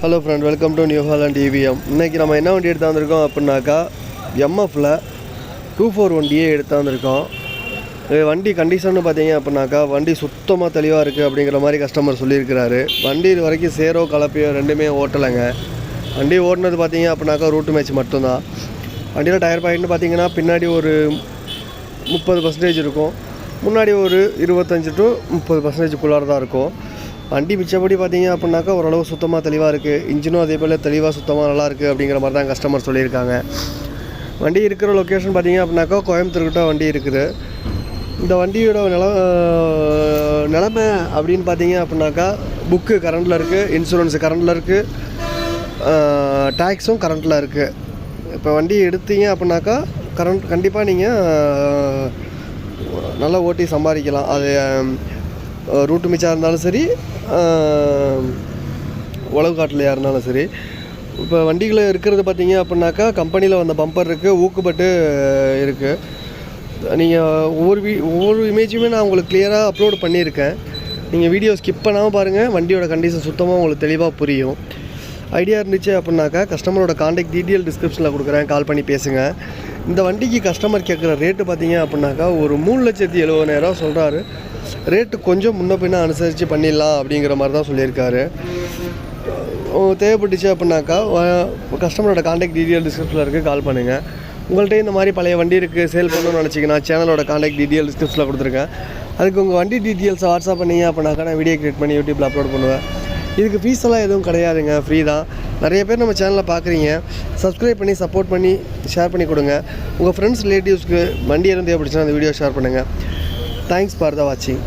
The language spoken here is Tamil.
Hello friend, welcome to New Holland EVM. இன்றைக்கி நம்ம என்ன வண்டி எடுத்து வந்திருக்கோம் அப்படின்னாக்கா எம்எஃப்பில் 241DA எடுத்து வந்திருக்கோம். வண்டி கண்டிஷன்னு பார்த்தீங்க அப்படின்னாக்கா வண்டி சுத்தமாக தெளிவாக இருக்குது அப்படிங்கிற மாதிரி கஸ்டமர் சொல்லியிருக்கிறாரு. வண்டி இது வரைக்கும் சேரோ கலப்பையோ ரெண்டுமே ஓட்டலைங்க. வண்டி ஓட்டினது பார்த்தீங்க அப்படின்னாக்கா ரூட்டு மேட்ச் மட்டும்தான். வண்டியில் டயர் பாயிண்ட்னு பார்த்தீங்கன்னா பின்னாடி ஒரு 30% இருக்கும், முன்னாடி ஒரு 25 to 30% தான் இருக்கும். வண்டி மிச்சப்படி பார்த்தீங்க அப்படின்னாக்கா ஓரளவு சுத்தமாக தெளிவாக இருக்குது. இன்ஜினும் அதே போல் தெளிவாக சுத்தமாக நல்லாயிருக்கு அப்படிங்கிற மாதிரி தான் கஸ்டமர் சொல்லியிருக்காங்க. வண்டி இருக்கிற லொக்கேஷன் பார்த்தீங்க அப்படின்னாக்கா கோயம்புத்தூர்கிட்ட வண்டி இருக்குது. இந்த வண்டியோட நிலமை அப்படின்னு பார்த்தீங்க அப்படின்னாக்கா புக்கு கரண்டில் இருக்குது, இன்சூரன்ஸு கரண்டில் இருக்குது, டேக்ஸும் கரண்டில் இருக்குது. இப்போ வண்டி எடுத்தீங்க அப்படின்னாக்கா கண்டிப்பாக நீங்கள் நல்லா ஓட்டி சம்பாதிக்கலாம். அது ரூட்டு மிச்சாக இருந்தாலும் சரி, உழவு காட்டிலையாக இருந்தாலும் சரி. இப்போ வண்டிகளை இருக்கிறது பார்த்தீங்க அப்படின்னாக்கா கம்பெனியில் வந்த பம்பர் இருக்குது, ஊக்குப்பட்டு இருக்குது. நீங்கள் ஒவ்வொரு இமேஜுமே நான் உங்களுக்கு கிளியராக அப்லோட் பண்ணியிருக்கேன். நீங்கள் வீடியோ ஸ்கிப் பண்ணாமல் பாருங்கள். வண்டியோட கண்டிஷன் சுத்தமாக உங்களுக்கு தெளிவாக புரியும். ஐடியா இருந்துச்சு அப்படின்னாக்கா கஸ்டமரோட கான்டாக்ட் டீட்டெயில் டிஸ்கிரிப்ஷனில் கொடுக்குறேன், கால் பண்ணி பேசுங்க. இந்த வண்டிக்கு கஸ்டமர் கேட்குற ரேட்டு பார்த்தீங்க அப்படின்னாக்கா ஒரு 3,70,000 சொல்கிறாரு. ரேட்டு கொஞ்சம் முன்ன பின்ன அனுசரித்து பண்ணிடலாம் அப்படிங்கிற மாதிரி தான் சொல்லியிருக்காரு. தேவைப்பட்டுச்சு அப்படின்னாக்கா கஸ்டமரோட கான்டாக்ட் டீட்டெயில் டிஸ்கிரிப்ஷனில் இருக்குது, கால் பண்ணுங்கள். உங்கள்கிட்ட இந்த மாதிரி பழைய வண்டி இருக்குது, சேல் பண்ணணும்னு நினச்சிங்கன்னா சேனலோட கான்டாக்ட் டீட்டெயில் டிஸ்கிரிப்ஷனில் கொடுத்துருக்கேன். அதுக்கு உங்கள் வண்டி டீட்டெயில்ஸை வாட்ஸ்அப் பண்ணிங்க அப்படின்னாக்கா நான் வீடியோ க்ரியேட் பண்ணி யூடியூப்பில் அப்லோட் பண்ணுவேன். இதுக்கு ஃபீஸெல்லாம் எதுவும் கிடையாதுங்க, ஃப்ரீ தான். நிறைய பேர் நம்ம சேனலில் பார்க்குறீங்க, சப்ஸ்கிரைப் பண்ணி சப்போர்ட் பண்ணி ஷேர் பண்ணி கொடுங்க. உங்கள் ஃப்ரெண்ட்ஸ் ரிலேட்டிவ்ஸ்க்கு வண்டி இருந்து பிடிச்சினா அந்த வீடியோ ஷேர் பண்ணுங்கள். தேங்க்ஸ் ஃபார் த வாட்சிங்.